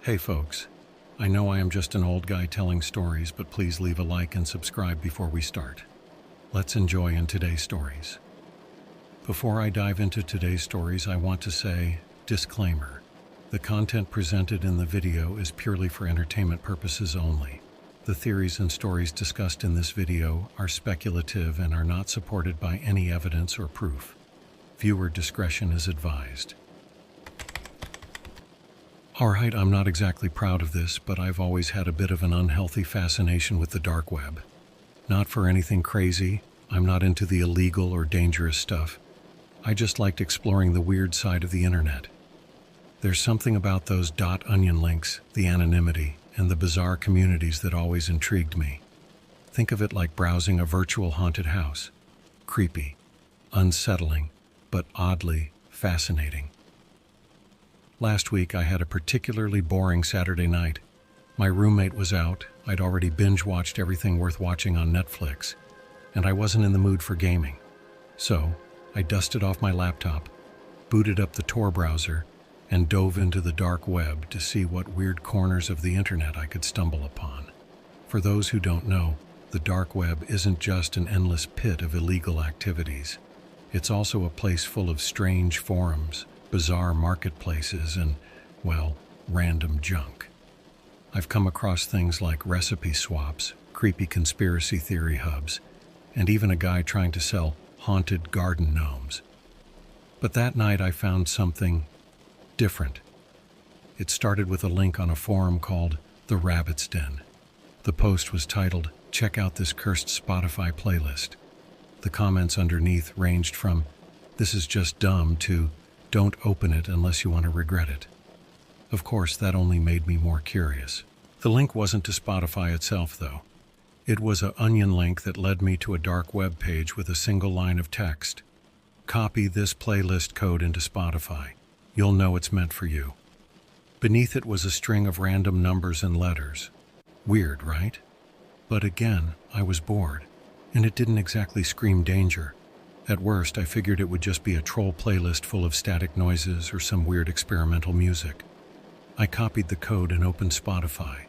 Hey folks, I know I am just an old guy telling stories, but please leave a like and subscribe before we start. Let's enjoy in today's stories. Before I dive into today's stories, I want to say, disclaimer. The content presented in the video is purely for entertainment purposes only. The theories and stories discussed in this video are speculative and are not supported by any evidence or proof. Viewer discretion is advised. Alright, I'm not exactly proud of this, but I've always had a bit of an unhealthy fascination with the dark web. Not for anything crazy, I'm not into the illegal or dangerous stuff. I just liked exploring the weird side of the internet. There's something about those .onion links, the anonymity, and the bizarre communities that always intrigued me. Think of it like browsing a virtual haunted house. Creepy, unsettling, but oddly fascinating. Last week I had a particularly boring Saturday night. My roommate was out, I'd already binge-watched everything worth watching on Netflix, and I wasn't in the mood for gaming. So, I dusted off my laptop, booted up the Tor browser, and dove into the dark web to see what weird corners of the internet I could stumble upon. For those who don't know, the dark web isn't just an endless pit of illegal activities. It's also a place full of strange forums, bizarre marketplaces, and, well, random junk. I've come across things like recipe swaps, creepy conspiracy theory hubs, and even a guy trying to sell haunted garden gnomes. But that night I found something different. It started with a link on a forum called The Rabbit's Den. The post was titled, "Check out this cursed Spotify playlist." The comments underneath ranged from, "This is just dumb," to "Don't open it unless you want to regret it." Of course, that only made me more curious. The link wasn't to Spotify itself, though. It was an onion link that led me to a dark web page with a single line of text. "Copy this playlist code into Spotify. You'll know it's meant for you." Beneath it was a string of random numbers and letters. Weird, right? But again, I was bored, and it didn't exactly scream danger. At worst, I figured it would just be a troll playlist full of static noises or some weird experimental music. I copied the code and opened Spotify.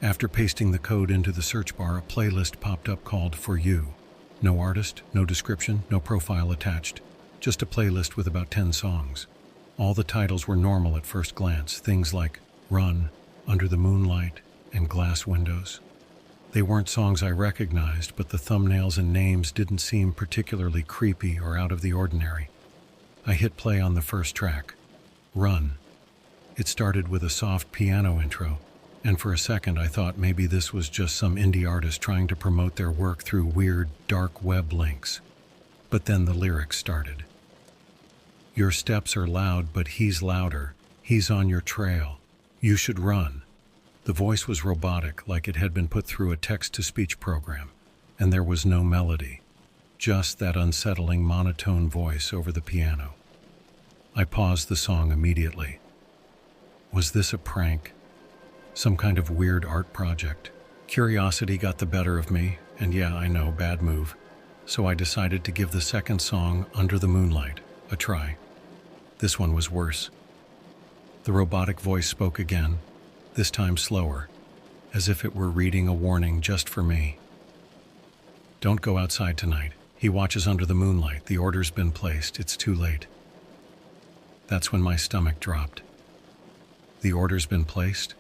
After pasting the code into the search bar, a playlist popped up called For You. No artist, no description, no profile attached. Just a playlist with about 10 songs. All the titles were normal at first glance, things like Run, Under the Moonlight, and Glass Windows. They weren't songs I recognized, but the thumbnails and names didn't seem particularly creepy or out of the ordinary. I hit play on the first track, Run. It started with a soft piano intro, and for a second I thought maybe this was just some indie artist trying to promote their work through weird, dark web links. But then the lyrics started. "Your steps are loud, but he's louder. He's on your trail. You should run." The voice was robotic, like it had been put through a text-to-speech program, and there was no melody, just that unsettling monotone voice over the piano. I paused the song immediately. Was this a prank? Some kind of weird art project? Curiosity got the better of me, and yeah, I know, bad move. So I decided to give the second song, Under the Moonlight, a try. This one was worse. The robotic voice spoke again, this time slower, as if it were reading a warning just for me. "Don't go outside tonight. He watches under the moonlight. The order's been placed. It's too late." That's when my stomach dropped. The order's been placed?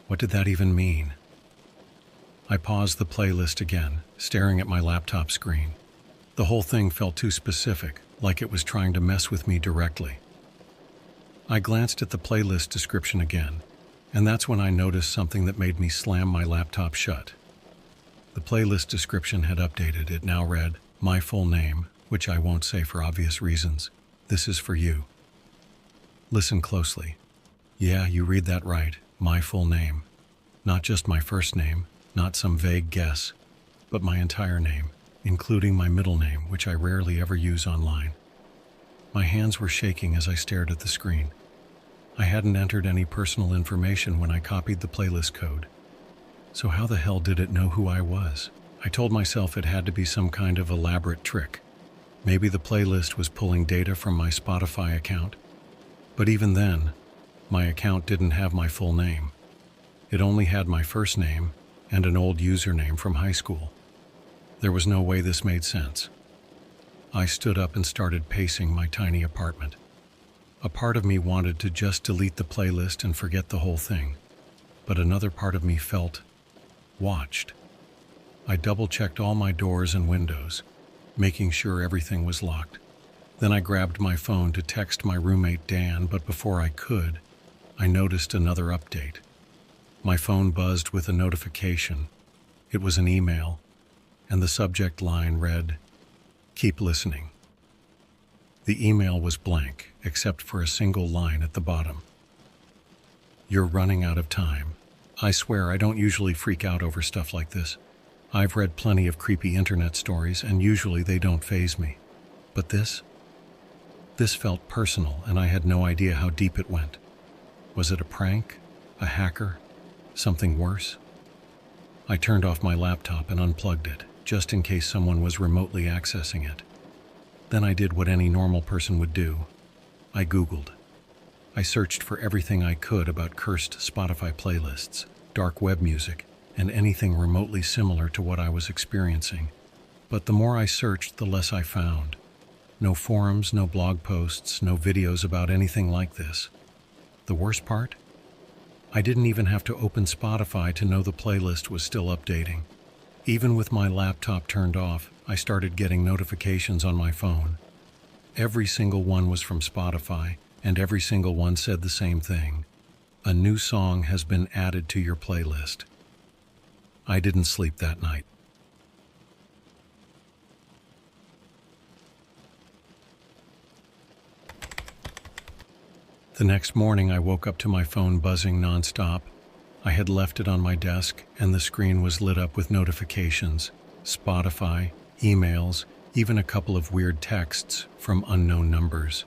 What did that even mean? I paused the playlist again, staring at my laptop screen. The whole thing felt too specific, like it was trying to mess with me directly. I glanced at the playlist description again, and that's when I noticed something that made me slam my laptop shut. The playlist description had updated. It now read, "My full name," which I won't say for obvious reasons. "This is for you." Listen closely. Yeah, you read that right. My full name. Not just my first name, not some vague guess, but my entire name, including my middle name, which I rarely ever use online. My hands were shaking as I stared at the screen. I hadn't entered any personal information when I copied the playlist code. So how the hell did it know who I was? I told myself it had to be some kind of elaborate trick. Maybe the playlist was pulling data from my Spotify account. But even then, my account didn't have my full name. It only had my first name and an old username from high school. There was no way this made sense. I stood up and started pacing my tiny apartment. A part of me wanted to just delete the playlist and forget the whole thing, but another part of me felt watched. I double-checked all my doors and windows, making sure everything was locked. Then I grabbed my phone to text my roommate Dan, but before I could, I noticed another update. My phone buzzed with a notification. It was an email, and the subject line read, "Keep listening." The email was blank, except for a single line at the bottom. "You're running out of time. I swear I don't usually freak out over stuff like this. I've read plenty of creepy internet stories, and usually they don't faze me. But this felt personal, and I had no idea how deep it went. Was it a prank? A hacker? Something worse? I turned off my laptop and unplugged it, just in case someone was remotely accessing it. Then I did what any normal person would do. I Googled. I searched for everything I could about cursed Spotify playlists, dark web music, and anything remotely similar to what I was experiencing. But the more I searched, the less I found. No forums, no blog posts, no videos about anything like this. The worst part? I didn't even have to open Spotify to know the playlist was still updating. Even with my laptop turned off, I started getting notifications on my phone. Every single one was from Spotify, and every single one said the same thing. A new song has been added to your playlist. I didn't sleep that night. The next morning, I woke up to my phone buzzing nonstop. I had left it on my desk, and the screen was lit up with notifications, Spotify, emails, even a couple of weird texts from unknown numbers.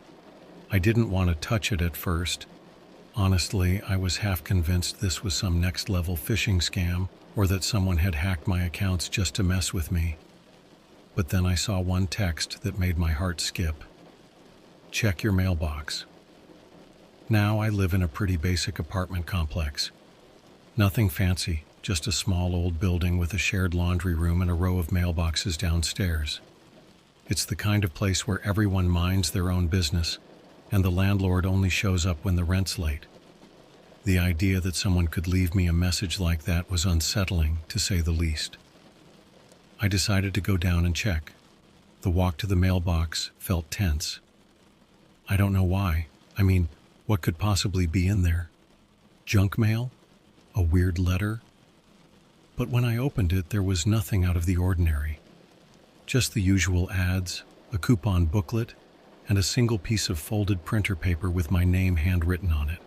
I didn't want to touch it at first. Honestly, I was half convinced this was some next-level phishing scam, or that someone had hacked my accounts just to mess with me. But then I saw one text that made my heart skip. "Check your mailbox." Now I live in a pretty basic apartment complex. Nothing fancy, just a small old building with a shared laundry room and a row of mailboxes downstairs. It's the kind of place where everyone minds their own business, and the landlord only shows up when the rent's late. The idea that someone could leave me a message like that was unsettling, to say the least. I decided to go down and check. The walk to the mailbox felt tense. I don't know why. I mean, what could possibly be in there? Junk mail? A weird letter? But when I opened it, there was nothing out of the ordinary. Just the usual ads, a coupon booklet, and a single piece of folded printer paper with my name handwritten on it.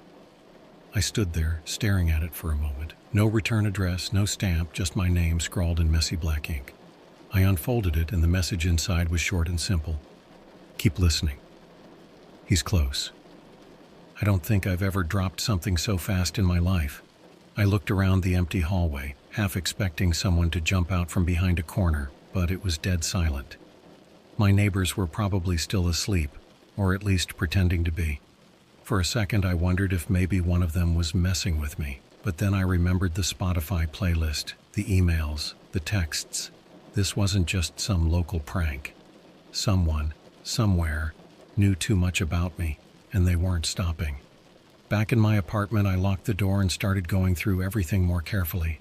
I stood there, staring at it for a moment. No return address, no stamp, just my name scrawled in messy black ink. I unfolded it, and the message inside was short and simple. "Keep listening. He's close." I don't think I've ever dropped something so fast in my life. I looked around the empty hallway, half expecting someone to jump out from behind a corner, but it was dead silent. My neighbors were probably still asleep, or at least pretending to be. For a second, I wondered if maybe one of them was messing with me, but then I remembered the Spotify playlist, the emails, the texts. This wasn't just some local prank. Someone, somewhere, knew too much about me, and they weren't stopping. Back in my apartment, I locked the door and started going through everything more carefully.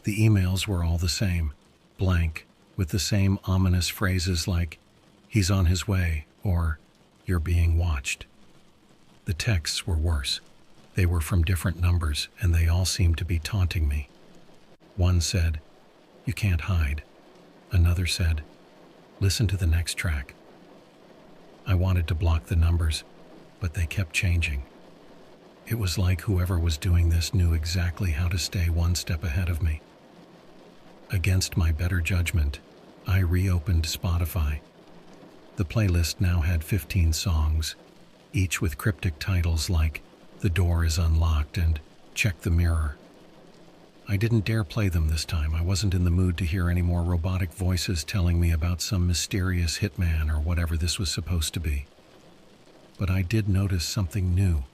The emails were all the same, blank, with the same ominous phrases like, "He's on his way," or "You're being watched." The texts were worse. They were from different numbers, and they all seemed to be taunting me. One said, "You can't hide." Another said, "Listen to the next track." I wanted to block the numbers, but they kept changing. It was like whoever was doing this knew exactly how to stay one step ahead of me. Against my better judgment, I reopened Spotify. The playlist now had 15 songs, each with cryptic titles like "The Door is Unlocked" and "Check the Mirror." I didn't dare play them this time. I wasn't in the mood to hear any more robotic voices telling me about some mysterious hitman or whatever this was supposed to be. But I did notice something new.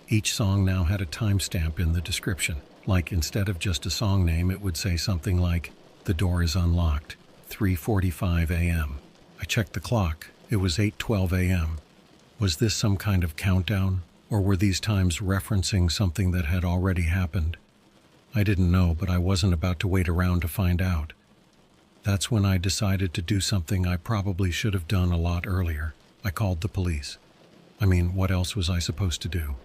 Each song now had a timestamp in the description. Like instead of just a song name, it would say something like, "The door is unlocked, 3:45 a.m." I checked the clock. It was 8:12 a.m. Was this some kind of countdown, or were these times referencing something that had already happened? I didn't know, but I wasn't about to wait around to find out. That's when I decided to do something I probably should have done a lot earlier. I called the police. I mean, what else was I supposed to do?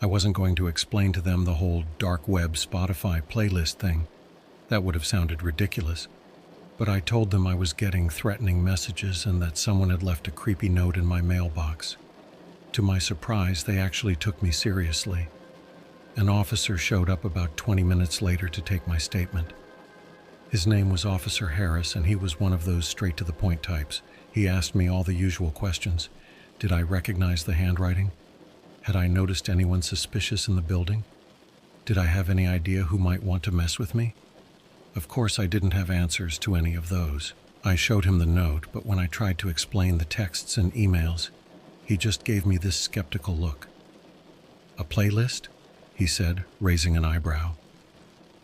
I wasn't going to explain to them the whole dark web Spotify playlist thing. That would have sounded ridiculous. But I told them I was getting threatening messages and that someone had left a creepy note in my mailbox. To my surprise, they actually took me seriously. An officer showed up about 20 minutes later to take my statement. His name was Officer Harris, and he was one of those straight-to-the-point types. He asked me all the usual questions. Did I recognize the handwriting? Had I noticed anyone suspicious in the building? Did I have any idea who might want to mess with me? Of course, I didn't have answers to any of those. I showed him the note, but when I tried to explain the texts and emails, he just gave me this skeptical look. "A playlist?" he said, raising an eyebrow.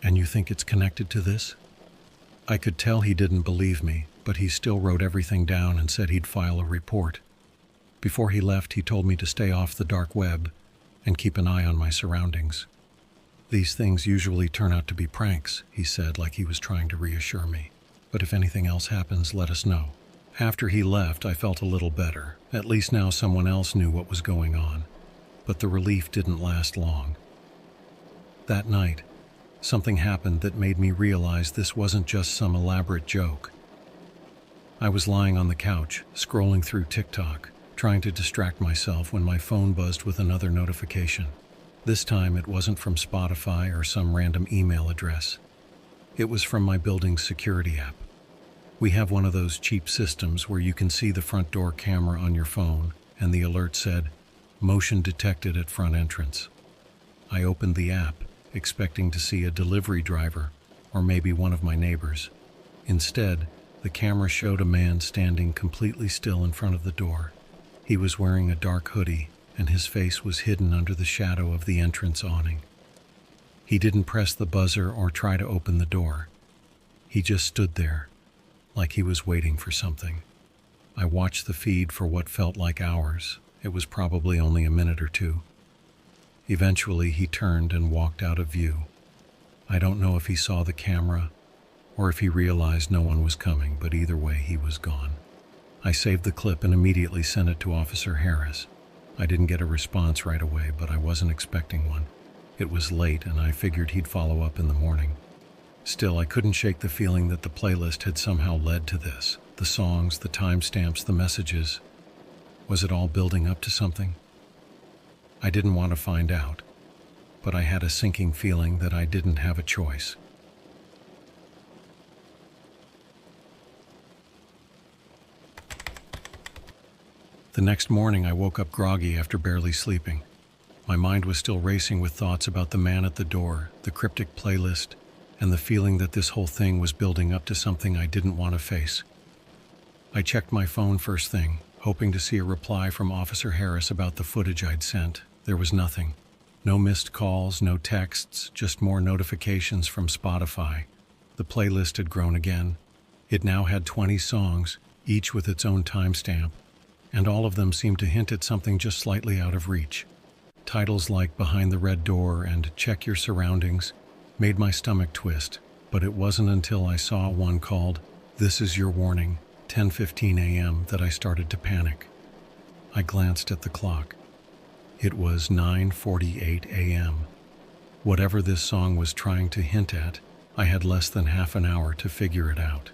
"And you think it's connected to this?" I could tell he didn't believe me, but he still wrote everything down and said he'd file a report. Before he left, he told me to stay off the dark web and keep an eye on my surroundings. "These things usually turn out to be pranks," he said, like he was trying to reassure me. "But if anything else happens, let us know." After he left, I felt a little better. At least now someone else knew what was going on. But the relief didn't last long. That night, something happened that made me realize this wasn't just some elaborate joke. I was lying on the couch, scrolling through TikTok, trying to distract myself when my phone buzzed with another notification. This time it wasn't from Spotify or some random email address. It was from my building's security app. We have one of those cheap systems where you can see the front door camera on your phone, and the alert said, "Motion detected at front entrance." I opened the app, expecting to see a delivery driver or maybe one of my neighbors. Instead, the camera showed a man standing completely still in front of the door. He was wearing a dark hoodie, and his face was hidden under the shadow of the entrance awning. He didn't press the buzzer or try to open the door. He just stood there, like he was waiting for something. I watched the feed for what felt like hours. It was probably only a minute or two. Eventually, he turned and walked out of view. I don't know if he saw the camera or if he realized no one was coming, but either way, he was gone. I saved the clip and immediately sent it to Officer Harris. I didn't get a response right away, but I wasn't expecting one. It was late, and I figured he'd follow up in the morning. Still, I couldn't shake the feeling that the playlist had somehow led to this. The songs, the timestamps, the messages. Was it all building up to something? I didn't want to find out, but I had a sinking feeling that I didn't have a choice. The next morning, I woke up groggy after barely sleeping. My mind was still racing with thoughts about the man at the door, the cryptic playlist, and the feeling that this whole thing was building up to something I didn't want to face. I checked my phone first thing, hoping to see a reply from Officer Harris about the footage I'd sent. There was nothing. No missed calls, no texts, just more notifications from Spotify. The playlist had grown again. It now had 20 songs, each with its own timestamp, and all of them seemed to hint at something just slightly out of reach. Titles like Behind the Red Door and Check Your Surroundings made my stomach twist, but it wasn't until I saw one called This Is Your Warning, 10:15 a.m. that I started to panic. I glanced at the clock. It was 9:48 a.m. Whatever this song was trying to hint at, I had less than half an hour to figure it out.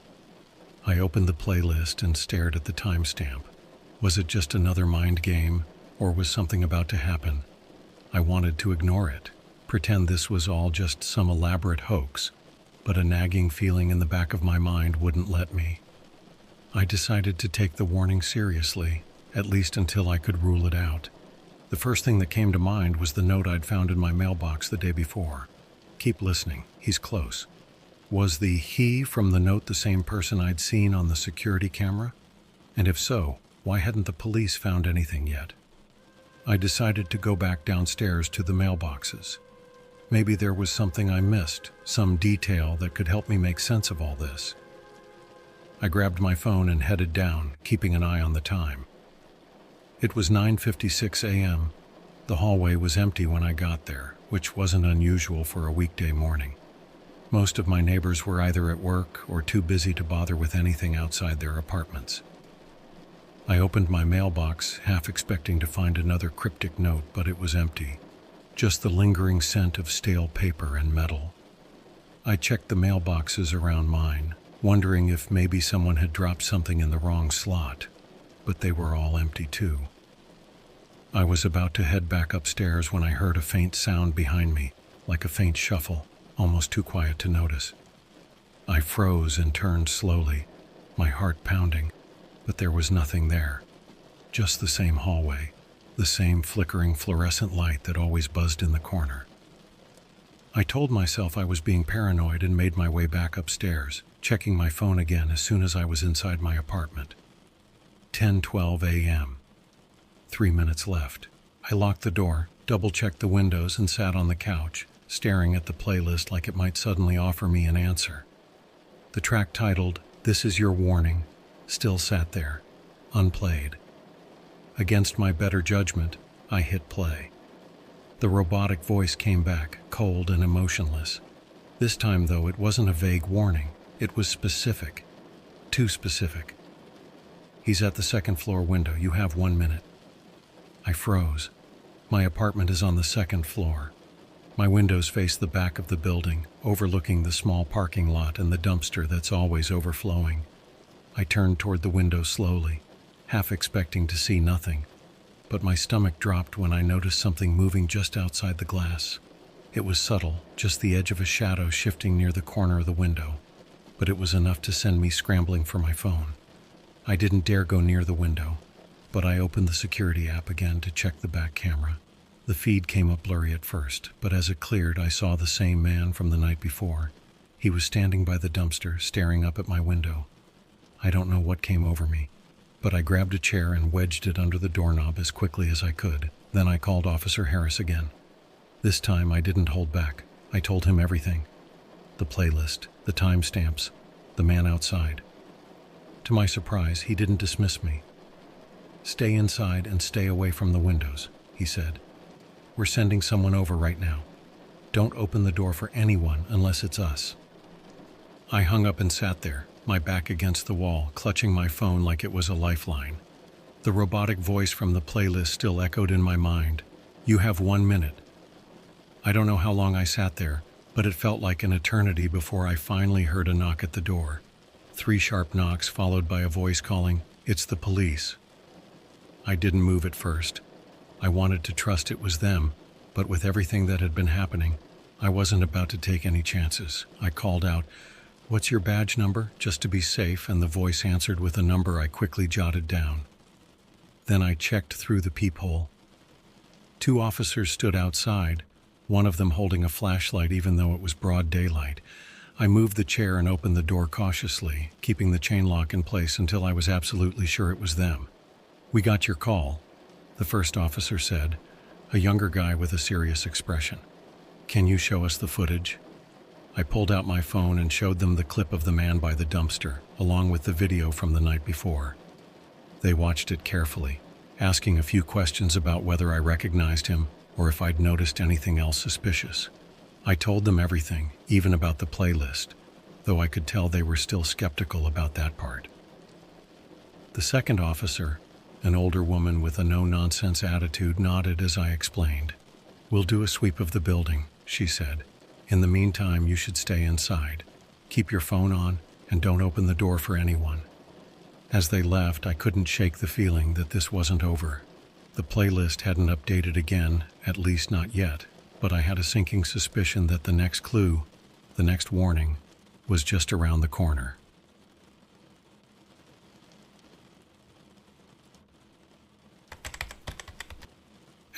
I opened the playlist and stared at the timestamp. Was it just another mind game, or was something about to happen? I wanted to ignore it, pretend this was all just some elaborate hoax, but a nagging feeling in the back of my mind wouldn't let me. I decided to take the warning seriously, at least until I could rule it out. The first thing that came to mind was the note I'd found in my mailbox the day before. "Keep listening, he's close." Was the he from the note the same person I'd seen on the security camera? And if so, why hadn't the police found anything yet? I decided to go back downstairs to the mailboxes. Maybe there was something I missed, some detail that could help me make sense of all this. I grabbed my phone and headed down, keeping an eye on the time. It was 9:56 a.m. The hallway was empty when I got there, which wasn't unusual for a weekday morning. Most of my neighbors were either at work or too busy to bother with anything outside their apartments. I opened my mailbox, half expecting to find another cryptic note, but it was empty. Just the lingering scent of stale paper and metal. I checked the mailboxes around mine, wondering if maybe someone had dropped something in the wrong slot, but they were all empty too. I was about to head back upstairs when I heard a faint sound behind me, like a faint shuffle, almost too quiet to notice. I froze and turned slowly, my heart pounding, but there was nothing there. Just the same hallway, the same flickering fluorescent light that always buzzed in the corner. I told myself I was being paranoid and made my way back upstairs, checking my phone again as soon as I was inside my apartment. 10:12 a.m. 3 minutes left. I locked the door, double-checked the windows, and sat on the couch, staring at the playlist like it might suddenly offer me an answer. The track titled, "This Is Your Warning," still sat there, unplayed. Against my better judgment, I hit play. The robotic voice came back, cold and emotionless. This time, though, it wasn't a vague warning. It was specific. Too specific. "He's at the second floor window. You have 1 minute." I froze. My apartment is on the second floor. My windows face the back of the building, overlooking the small parking lot and the dumpster that's always overflowing. I turned toward the window slowly, half expecting to see nothing, but my stomach dropped when I noticed something moving just outside the glass. It was subtle, just the edge of a shadow shifting near the corner of the window, but it was enough to send me scrambling for my phone. I didn't dare go near the window, but I opened the security app again to check the back camera. The feed came up blurry at first, but as it cleared, I saw the same man from the night before. He was standing by the dumpster, staring up at my window. I don't know what came over me, but I grabbed a chair and wedged it under the doorknob as quickly as I could. Then I called Officer Harris again. This time I didn't hold back. I told him everything. The playlist, the timestamps, the man outside. To my surprise, he didn't dismiss me. "Stay inside and stay away from the windows," he said. "We're sending someone over right now. Don't open the door for anyone unless it's us." I hung up and sat there, my back against the wall, clutching my phone like it was a lifeline. The robotic voice from the playlist still echoed in my mind. "You have 1 minute." I don't know how long I sat there, but it felt like an eternity before I finally heard a knock at the door. 3 sharp knocks followed by a voice calling, "It's the police." I didn't move at first. I wanted to trust it was them, but with everything that had been happening, I wasn't about to take any chances. I called out, "What's your badge number?" just to be safe, and the voice answered with a number I quickly jotted down. Then I checked through the peephole. 2 officers stood outside, one of them holding a flashlight even though it was broad daylight. I moved the chair and opened the door cautiously, keeping the chain lock in place until I was absolutely sure it was them. "We got your call," the first officer said, a younger guy with a serious expression. "Can you show us the footage?" I pulled out my phone and showed them the clip of the man by the dumpster, along with the video from the night before. They watched it carefully, asking a few questions about whether I recognized him or if I'd noticed anything else suspicious. I told them everything, even about the playlist, though I could tell they were still skeptical about that part. The second officer, an older woman with a no-nonsense attitude, nodded as I explained. "We'll do a sweep of the building," she said. "In the meantime, you should stay inside. Keep your phone on and don't open the door for anyone." As they left, I couldn't shake the feeling that this wasn't over. The playlist hadn't updated again, at least not yet, but I had a sinking suspicion that the next clue, the next warning, was just around the corner.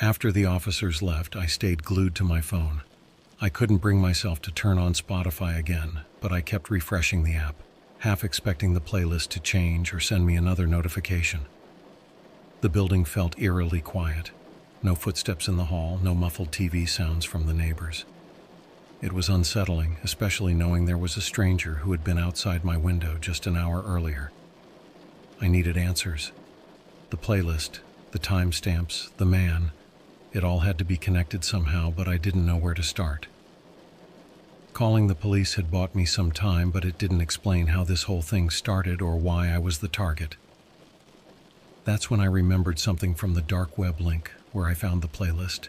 After the officers left, I stayed glued to my phone. I couldn't bring myself to turn on Spotify again, but I kept refreshing the app, half expecting the playlist to change or send me another notification. The building felt eerily quiet. No footsteps in the hall, no muffled TV sounds from the neighbors. It was unsettling, especially knowing there was a stranger who had been outside my window just an hour earlier. I needed answers. The playlist, the timestamps, the man, it all had to be connected somehow, but I didn't know where to start. Calling the police had bought me some time, but it didn't explain how this whole thing started or why I was the target. That's when I remembered something from the dark web link where I found the playlist.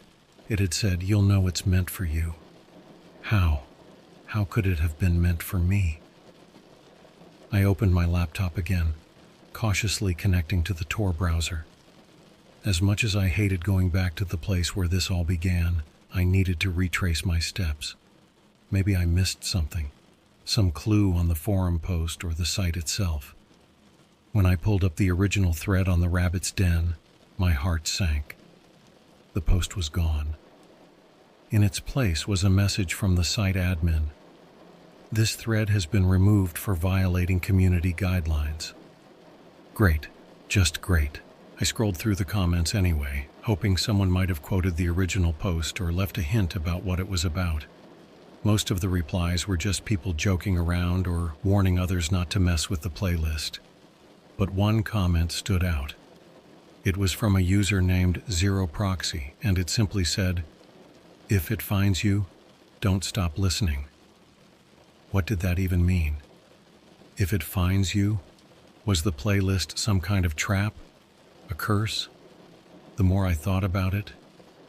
It had said, "You'll know it's meant for you." How? How could it have been meant for me? I opened my laptop again, cautiously connecting to the Tor browser. As much as I hated going back to the place where this all began, I needed to retrace my steps. Maybe I missed something, some clue on the forum post or the site itself. When I pulled up the original thread on the Rabbit's Den, my heart sank. The post was gone. In its place was a message from the site admin. "This thread has been removed for violating community guidelines." Great, just great. I scrolled through the comments anyway, hoping someone might have quoted the original post or left a hint about what it was about. Most of the replies were just people joking around or warning others not to mess with the playlist. But one comment stood out. It was from a user named ZeroProxy, and it simply said, "If it finds you, don't stop listening." What did that even mean? If it finds you? Was the playlist some kind of trap? A curse? The more I thought about it,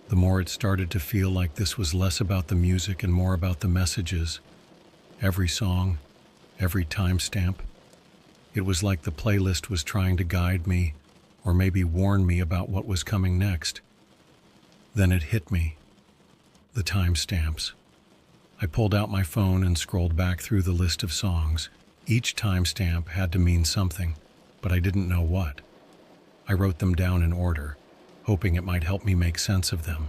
the more it started to feel like this was less about the music and more about the messages. Every song, every timestamp. It was like the playlist was trying to guide me, or maybe warn me about what was coming next. Then it hit me. The timestamps. I pulled out my phone and scrolled back through the list of songs. Each timestamp had to mean something, but I didn't know what. I wrote them down in order, hoping it might help me make sense of them.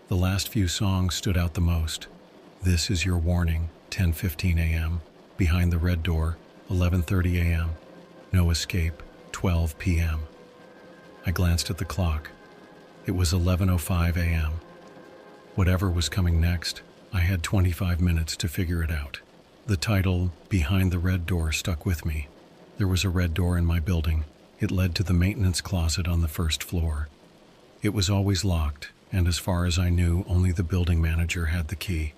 The last few songs stood out the most. "This Is Your Warning," 10:15 a.m., "Behind the Red Door," 11:30 a.m., "No Escape," 12 p.m. I glanced at the clock. It was 11:05 a.m. Whatever was coming next, I had 25 minutes to figure it out. The title, "Behind the Red Door," stuck with me. There was a red door in my building. It led to the maintenance closet on the first floor. It was always locked, and as far as I knew, only the building manager had the key.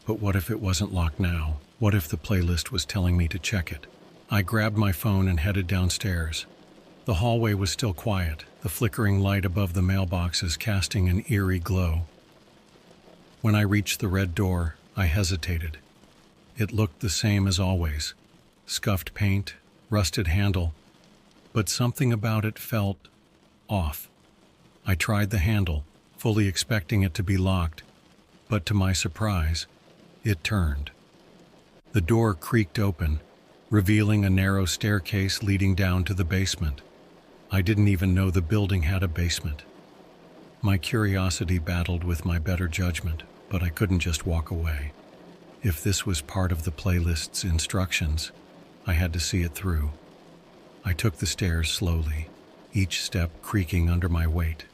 But what if it wasn't locked now? What if the playlist was telling me to check it? I grabbed my phone and headed downstairs. The hallway was still quiet, the flickering light above the mailboxes casting an eerie glow. When I reached the red door, I hesitated. It looked the same as always. Scuffed paint, rusted handle, but something about it felt off. I tried the handle, fully expecting it to be locked, but to my surprise, it turned. The door creaked open, revealing a narrow staircase leading down to the basement. I didn't even know the building had a basement. My curiosity battled with my better judgment, but I couldn't just walk away. If this was part of the playlist's instructions, I had to see it through. I took the stairs slowly, each step creaking under my weight.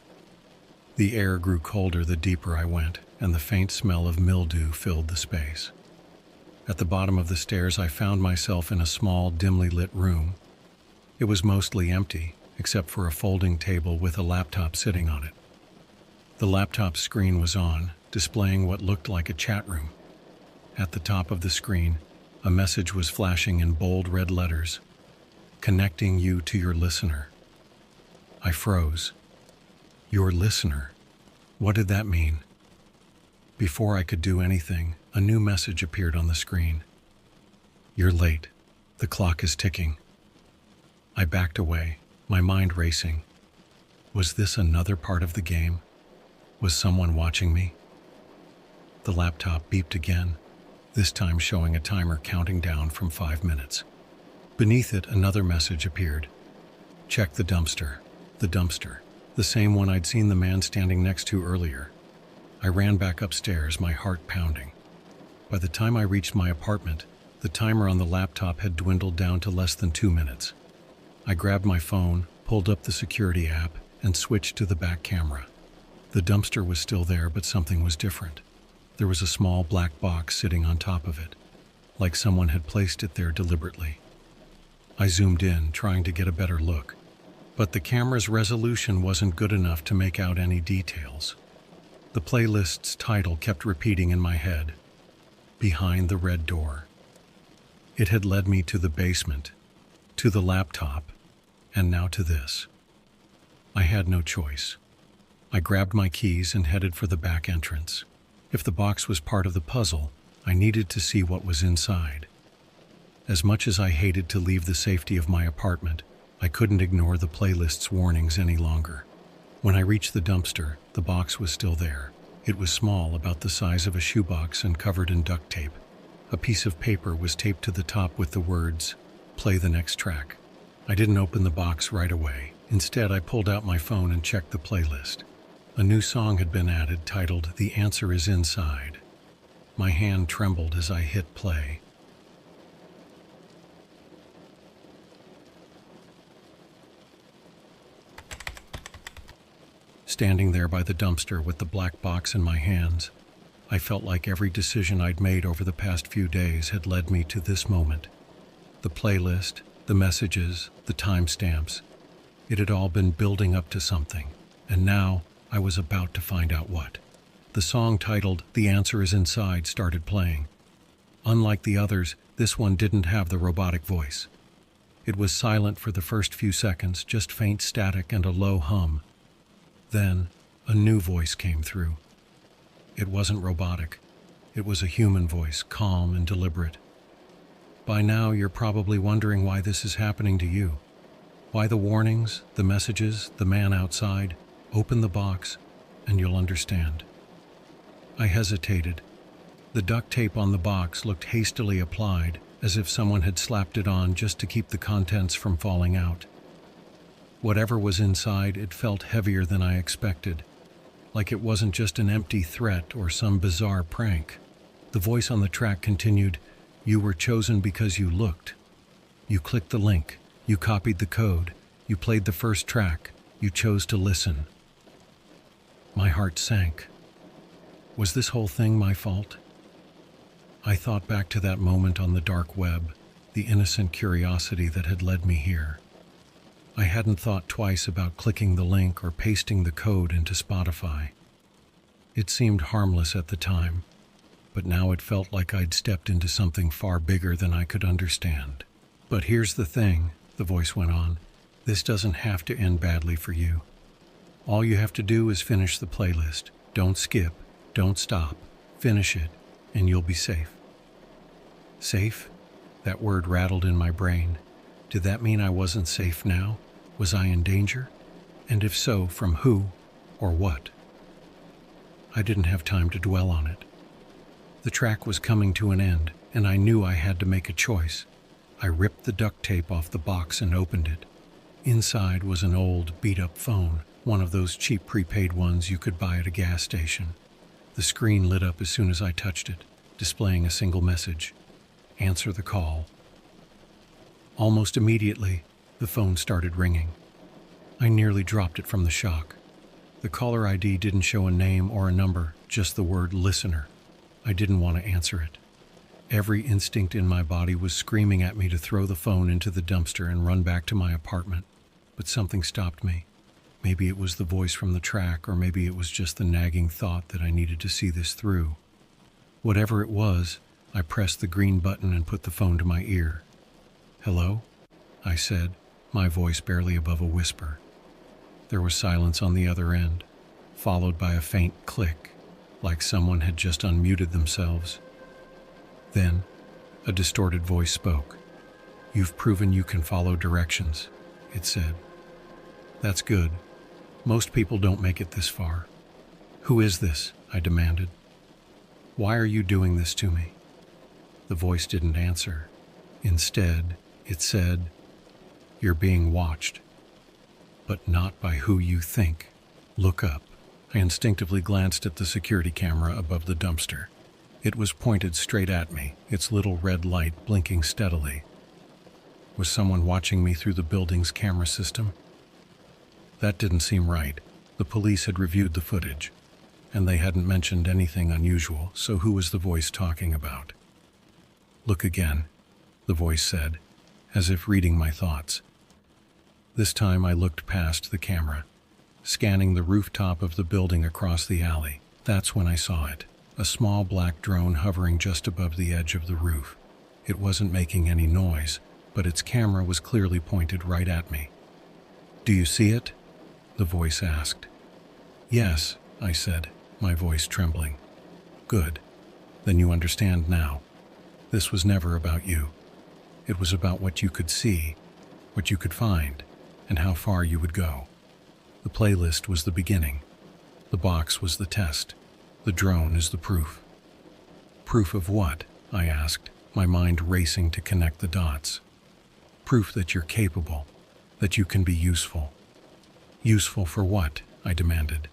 The air grew colder the deeper I went, and the faint smell of mildew filled the space. At the bottom of the stairs, I found myself in a small, dimly lit room. It was mostly empty, except for a folding table with a laptop sitting on it. The laptop screen was on, displaying what looked like a chat room. At the top of the screen, a message was flashing in bold red letters, "Connecting you to your listener." I froze. Your listener? What did that mean? Before I could do anything, a new message appeared on the screen. "You're late. The clock is ticking." I backed away, my mind racing. Was this another part of the game? Was someone watching me? The laptop beeped again, this time showing a timer counting down from 5 minutes. Beneath it, another message appeared. "Check the dumpster." The dumpster. The same one I'd seen the man standing next to earlier. I ran back upstairs, my heart pounding. By the time I reached my apartment, the timer on the laptop had dwindled down to less than 2 minutes. I grabbed my phone, pulled up the security app, and switched to the back camera. The dumpster was still there, but something was different. There was a small black box sitting on top of it, like someone had placed it there deliberately. I zoomed in, trying to get a better look, but the camera's resolution wasn't good enough to make out any details. The playlist's title kept repeating in my head, Behind the Red Door. It had led me to the basement, to the laptop, and now to this. I had no choice. I grabbed my keys and headed for the back entrance. If the box was part of the puzzle, I needed to see what was inside. As much as I hated to leave the safety of my apartment, I couldn't ignore the playlist's warnings any longer. When I reached the dumpster, the box was still there. It was small, about the size of a shoebox, and covered in duct tape. A piece of paper was taped to the top with the words, "Play the next track." I didn't open the box right away. Instead, I pulled out my phone and checked the playlist. A new song had been added, titled "The Answer Is Inside." My hand trembled as I hit play. Standing there by the dumpster with the black box in my hands, I felt like every decision I'd made over the past few days had led me to this moment. The playlist, the messages, the timestamps, it had all been building up to something, and now I was about to find out what. The song titled "The Answer Is Inside" started playing. Unlike the others, this one didn't have the robotic voice. It was silent for the first few seconds, just faint static and a low hum. Then, a new voice came through. It wasn't robotic. It was a human voice, calm and deliberate. By now, you're probably wondering why this is happening to you. Why the warnings, the messages, the man outside. Open the box, and you'll understand. I hesitated. The duct tape on the box looked hastily applied, as if someone had slapped it on just to keep the contents from falling out. Whatever was inside, it felt heavier than I expected, like it wasn't just an empty threat or some bizarre prank. The voice on the track continued, "You were chosen because you looked. You clicked the link, you copied the code, you played the first track, you chose to listen." My heart sank. Was this whole thing my fault? I thought back to that moment on the dark web, the innocent curiosity that had led me here. I hadn't thought twice about clicking the link or pasting the code into Spotify. It seemed harmless at the time, but now it felt like I'd stepped into something far bigger than I could understand. "But here's the thing," the voice went on. "This doesn't have to end badly for you. All you have to do is finish the playlist. Don't skip, don't stop, finish it, and you'll be safe." Safe? That word rattled in my brain. Did that mean I wasn't safe now? Was I in danger? And if so, from who or what? I didn't have time to dwell on it. The track was coming to an end, and I knew I had to make a choice. I ripped the duct tape off the box and opened it. Inside was an old, beat-up phone, one of those cheap prepaid ones you could buy at a gas station. The screen lit up as soon as I touched it, displaying a single message: "Answer the call." Almost immediately, the phone started ringing. I nearly dropped it from the shock. The caller ID didn't show a name or a number, just the word "listener." I didn't want to answer it. Every instinct in my body was screaming at me to throw the phone into the dumpster and run back to my apartment, but something stopped me. Maybe it was the voice from the track, or maybe it was just the nagging thought that I needed to see this through. Whatever it was, I pressed the green button and put the phone to my ear. "Hello?" I said, my voice barely above a whisper. There was silence on the other end, followed by a faint click, like someone had just unmuted themselves. Then, a distorted voice spoke. "You've proven you can follow directions," it said. "That's good. Most people don't make it this far." "Who is this?" I demanded. "Why are you doing this to me?" The voice didn't answer. Instead, it said, "You're being watched, but not by who you think. Look up." I instinctively glanced at the security camera above the dumpster. It was pointed straight at me, its little red light blinking steadily. Was someone watching me through the building's camera system? That didn't seem right. The police had reviewed the footage. and they hadn't mentioned anything unusual, so who was the voice talking about? Look again, the voice said, as if reading my thoughts. This time I looked past the camera, scanning the rooftop of the building across the alley. That's when I saw it, a small black drone hovering just above the edge of the roof. It wasn't making any noise, but its camera was clearly pointed right at me. "Do you see it?" the voice asked. "Yes," I said, my voice trembling. "Good. Then you understand now. This was never about you. It was about what you could see, what you could find, and how far you would go. The playlist was the beginning. The box was the test. The drone is the proof." "Proof of what?" I asked, my mind racing to connect the dots. "Proof that you're capable, that you can be useful." "Useful for what?" I demanded.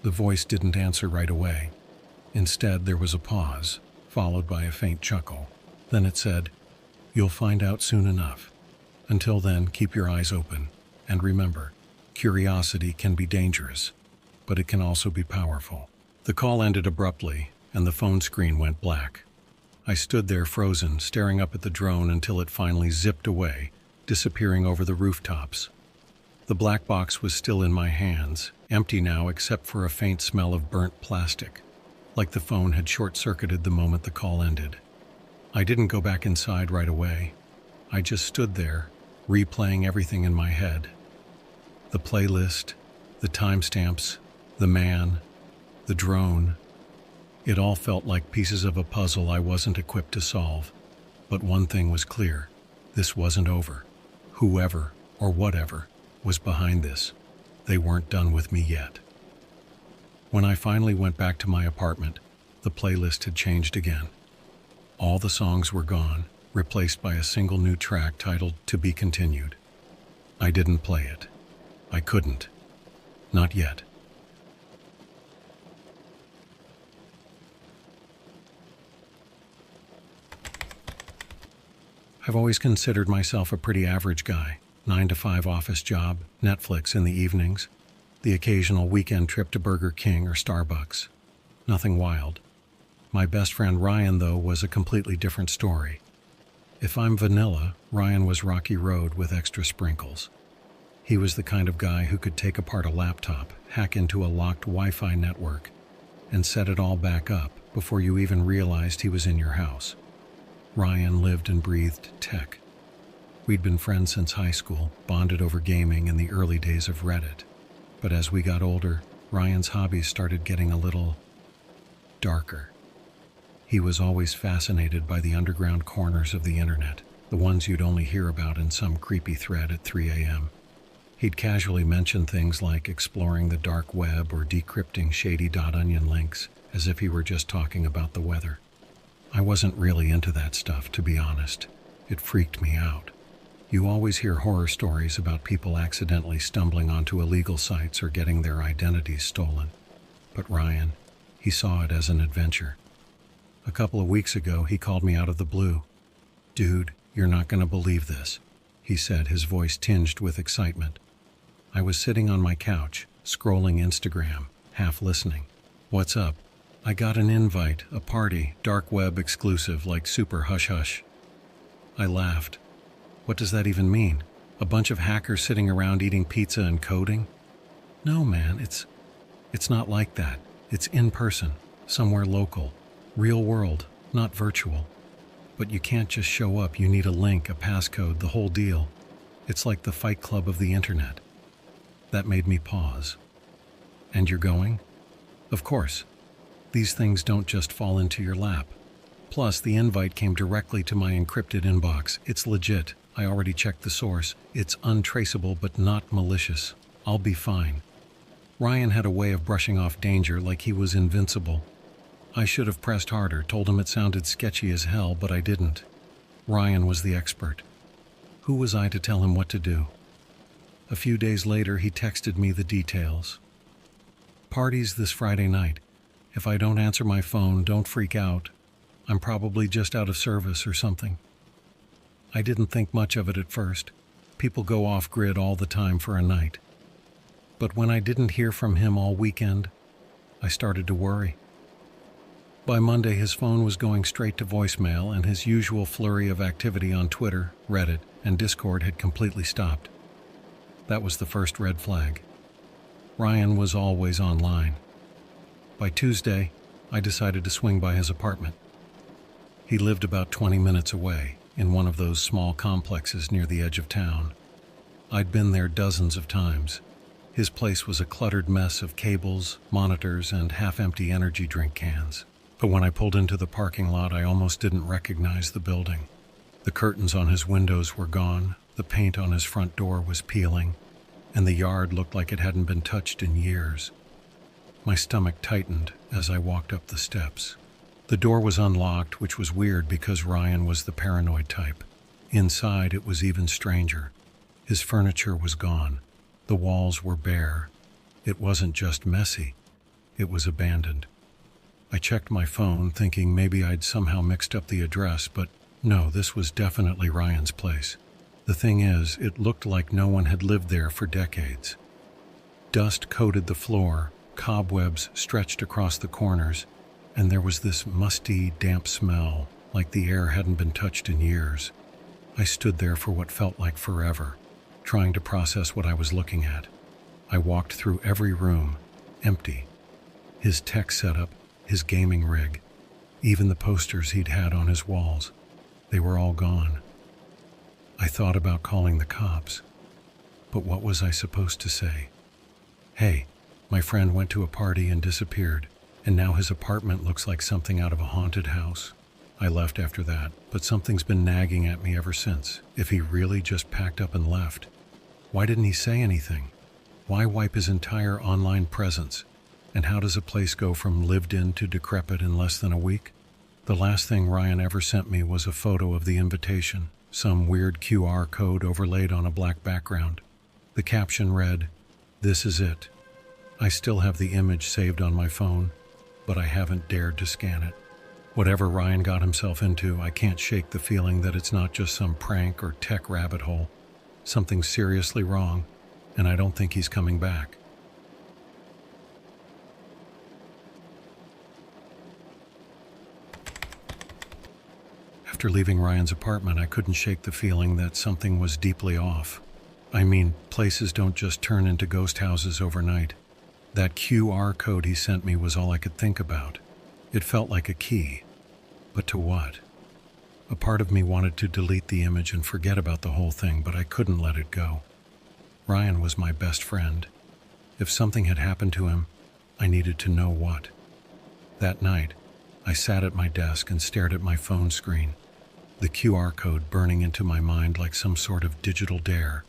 The voice didn't answer right away. Instead, there was a pause, followed by a faint chuckle. Then it said, "You'll find out soon enough. Until then, keep your eyes open. And remember, curiosity can be dangerous, but it can also be powerful." The call ended abruptly, and the phone screen went black. I stood there frozen, staring up at the drone until it finally zipped away, disappearing over the rooftops. The black box was still in my hands, empty now except for a faint smell of burnt plastic, like the phone had short-circuited the moment the call ended. I didn't go back inside right away. I just stood there, replaying everything in my head. The playlist, the timestamps, the man, the drone. It all felt like pieces of a puzzle I wasn't equipped to solve. But one thing was clear. This wasn't over. Whoever, or whatever, was behind this. They weren't done with me yet. When I finally went back to my apartment, the playlist had changed again. All the songs were gone, replaced by a single new track titled "To Be Continued." I didn't play it. I couldn't. Not yet. I've always considered myself a pretty average guy. 9-to-5 office job, Netflix in the evenings, the occasional weekend trip to Burger King or Starbucks. Nothing wild. My best friend Ryan, though, was a completely different story. If I'm vanilla, Ryan was rocky road with extra sprinkles. He was the kind of guy who could take apart a laptop, hack into a locked Wi-Fi network, and set it all back up before you even realized he was in your house. Ryan lived and breathed tech. We'd been friends since high school, bonded over gaming in the early days of Reddit. But as we got older, Ryan's hobbies started getting a little darker. He was always fascinated by the underground corners of the internet, the ones you'd only hear about in some creepy thread at 3 a.m. He'd casually mention things like exploring the dark web or decrypting shady.onion links, as if he were just talking about the weather. I wasn't really into that stuff, to be honest. It freaked me out. You always hear horror stories about people accidentally stumbling onto illegal sites or getting their identities stolen. But Ryan, he saw it as an adventure. A couple of weeks ago, he called me out of the blue. "Dude, you're not going to believe this," he said, his voice tinged with excitement. I was sitting on my couch, scrolling Instagram, half listening. "What's up?" "I got an invite, a party, dark web exclusive, like super hush-hush." I laughed. "What does that even mean? A bunch of hackers sitting around eating pizza and coding?" "No, man, it's not like that. It's in person, somewhere local, real world, not virtual. But you can't just show up. You need a link, a passcode, the whole deal. It's like the Fight Club of the internet." That made me pause. "And you're going?" "Of course. These things don't just fall into your lap. Plus, the invite came directly to my encrypted inbox. It's legit. I already checked the source. It's untraceable but not malicious. I'll be fine." Ryan had a way of brushing off danger like he was invincible. I should have pressed harder, told him it sounded sketchy as hell, but I didn't. Ryan was the expert. Who was I to tell him what to do? A few days later, he texted me the details. "Party's this Friday night. If I don't answer my phone, don't freak out. I'm probably just out of service or something." I didn't think much of it at first. People go off-grid all the time for a night. But when I didn't hear from him all weekend, I started to worry. By Monday, his phone was going straight to voicemail, and his usual flurry of activity on Twitter, Reddit, and Discord had completely stopped. That was the first red flag. Ryan was always online. By Tuesday, I decided to swing by his apartment. He lived about 20 minutes away, in one of those small complexes near the edge of town. I'd been there dozens of times. His place was a cluttered mess of cables, monitors, and half-empty energy drink cans. But when I pulled into the parking lot, I almost didn't recognize the building. The curtains on his windows were gone, the paint on his front door was peeling, and the yard looked like it hadn't been touched in years. My stomach tightened as I walked up the steps. The door was unlocked, which was weird because Ryan was the paranoid type. Inside, it was even stranger. His furniture was gone. The walls were bare. It wasn't just messy. It was abandoned. I checked my phone, thinking maybe I'd somehow mixed up the address, but no, this was definitely Ryan's place. The thing is, it looked like no one had lived there for decades. Dust coated the floor, cobwebs stretched across the corners, and there was this musty, damp smell, like the air hadn't been touched in years. I stood there for what felt like forever, trying to process what I was looking at. I walked through every room, empty. His tech setup, his gaming rig, even the posters he'd had on his walls, they were all gone. I thought about calling the cops, but what was I supposed to say? Hey, my friend went to a party and disappeared, and now his apartment looks like something out of a haunted house. I left after that, but something's been nagging at me ever since. If he really just packed up and left, why didn't he say anything? Why wipe his entire online presence? And how does a place go from lived in to decrepit in less than a week? The last thing Ryan ever sent me was a photo of the invitation, some weird QR code overlaid on a black background. The caption read, "This is it." I still have the image saved on my phone, but I haven't dared to scan it. Whatever Ryan got himself into, I can't shake the feeling that it's not just some prank or tech rabbit hole. Something's seriously wrong, and I don't think he's coming back. After leaving Ryan's apartment, I couldn't shake the feeling that something was deeply off. I mean, places don't just turn into ghost houses overnight. That QR code he sent me was all I could think about. It felt like a key. But to what? A part of me wanted to delete the image and forget about the whole thing, but I couldn't let it go. Ryan was my best friend. If something had happened to him, I needed to know what. That night, I sat at my desk and stared at my phone screen, the QR code burning into my mind like some sort of digital dare.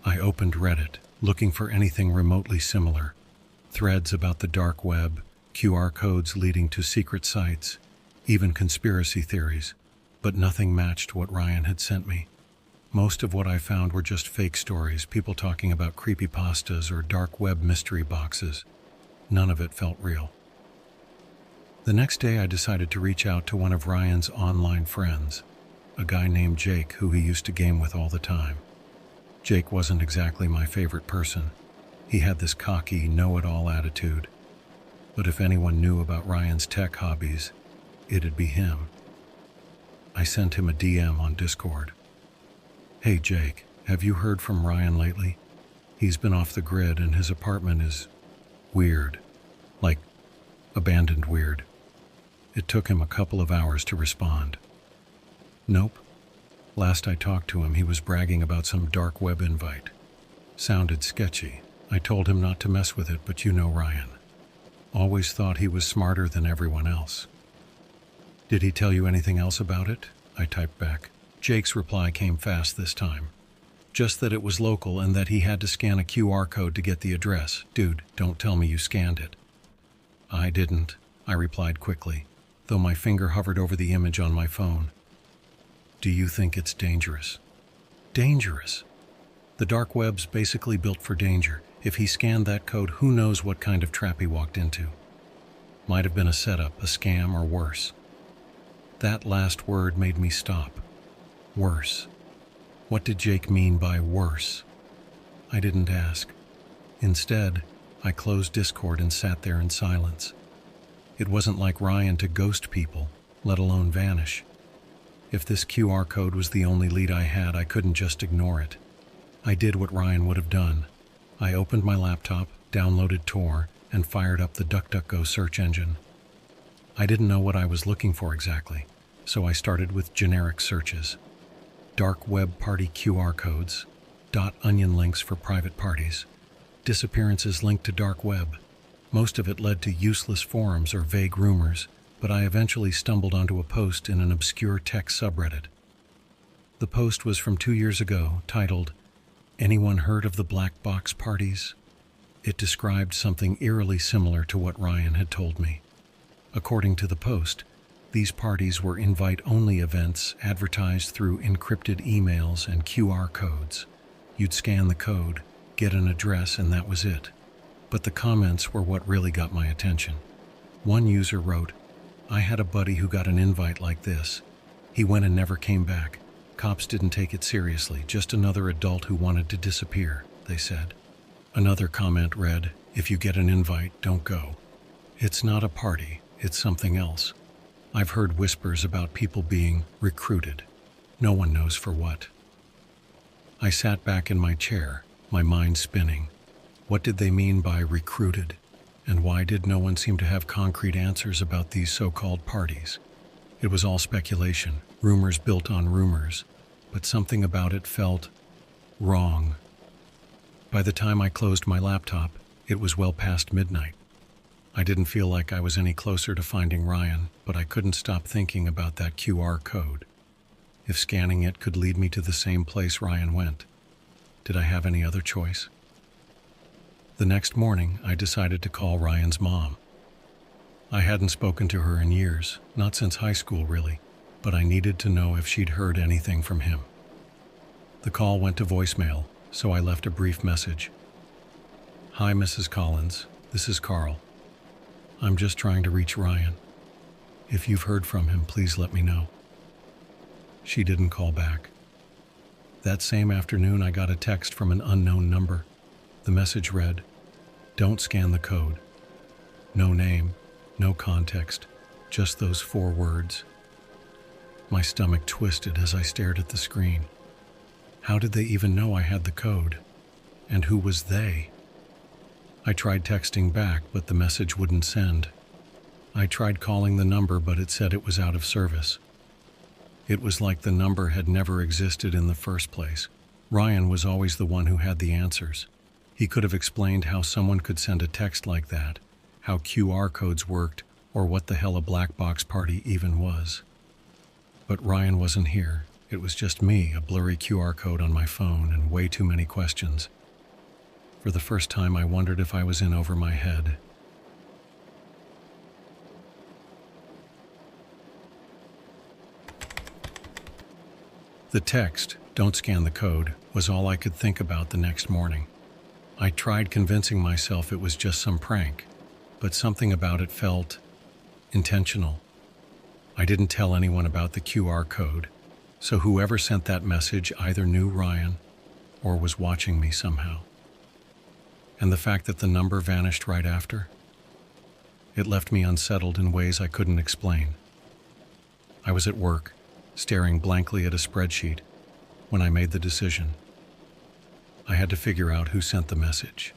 I opened Reddit, looking for anything remotely similar. Threads about the dark web, QR codes leading to secret sites, even conspiracy theories, but nothing matched what Ryan had sent me. Most of what I found were just fake stories, people talking about creepypastas or dark web mystery boxes. None of it felt real. The next day, I decided to reach out to one of Ryan's online friends, a guy named Jake who he used to game with all the time. Jake wasn't exactly my favorite person. He had this cocky, know-it-all attitude. But if anyone knew about Ryan's tech hobbies, it'd be him. I sent him a DM on Discord. "Hey Jake, have you heard from Ryan lately? He's been off the grid and his apartment is weird. Like, abandoned weird." It took him a couple of hours to respond. "Nope. Last I talked to him, he was bragging about some dark web invite. Sounded sketchy. I told him not to mess with it, but you know Ryan. Always thought he was smarter than everyone else." "Did he tell you anything else about it?" I typed back. Jake's reply came fast this time. "Just that it was local and that he had to scan a QR code to get the address. Dude, don't tell me you scanned it." "I didn't," I replied quickly, though my finger hovered over the image on my phone. "Do you think it's dangerous?" "Dangerous? The dark web's basically built for danger. If he scanned that code, who knows what kind of trap he walked into. Might have been a setup, a scam, or worse." That last word made me stop. Worse. What did Jake mean by worse? I didn't ask. Instead, I closed Discord and sat there in silence. It wasn't like Ryan to ghost people, let alone vanish. If this QR code was the only lead I had, I couldn't just ignore it. I did what Ryan would have done. I opened my laptop, downloaded Tor, and fired up the DuckDuckGo search engine. I didn't know what I was looking for exactly, so I started with generic searches. Dark web party QR codes, .onion links for private parties, disappearances linked to dark web. Most of it led to useless forums or vague rumors, but I eventually stumbled onto a post in an obscure tech subreddit. The post was from 2 years ago, titled, "Anyone heard of the black box parties?" It described something eerily similar to what Ryan had told me. According to the post, these parties were invite-only events advertised through encrypted emails and QR codes. You'd scan the code, get an address, and that was it. But the comments were what really got my attention. One user wrote, "I had a buddy who got an invite like this. He went and never came back. Cops didn't take it seriously, just another adult who wanted to disappear," they said. Another comment read, "If you get an invite, don't go. It's not a party, it's something else. I've heard whispers about people being recruited. No one knows for what." I sat back in my chair, my mind spinning. What did they mean by recruited? And why did no one seem to have concrete answers about these so-called parties? It was all speculation, rumors built on rumors, but something about it felt wrong. By the time I closed my laptop, it was well past midnight. I didn't feel like I was any closer to finding Ryan, but I couldn't stop thinking about that QR code. If scanning it could lead me to the same place Ryan went, did I have any other choice? The next morning, I decided to call Ryan's mom. I hadn't spoken to her in years, not since high school really, but I needed to know if she'd heard anything from him. The call went to voicemail, so I left a brief message. "Hi, Mrs. Collins, this is Carl. I'm just trying to reach Ryan. If you've heard from him, please let me know." She didn't call back. That same afternoon, I got a text from an unknown number. The message read, "Don't scan the code." No name, no context, just those 4 words. My stomach twisted as I stared at the screen. How did they even know I had the code? And who was they? I tried texting back, but the message wouldn't send. I tried calling the number, but it said it was out of service. It was like the number had never existed in the first place. Ryan was always the one who had the answers. He could have explained how someone could send a text like that, how QR codes worked, or what the hell a black box party even was. But Ryan wasn't here. It was just me, a blurry QR code on my phone, and way too many questions. For the first time, I wondered if I was in over my head. The text, "Don't scan the code," was all I could think about the next morning. I tried convincing myself it was just some prank, but something about it felt intentional. I didn't tell anyone about the QR code, so whoever sent that message either knew Ryan or was watching me somehow. And the fact that the number vanished right after, it left me unsettled in ways I couldn't explain. I was at work, staring blankly at a spreadsheet, when I made the decision. I had to figure out who sent the message.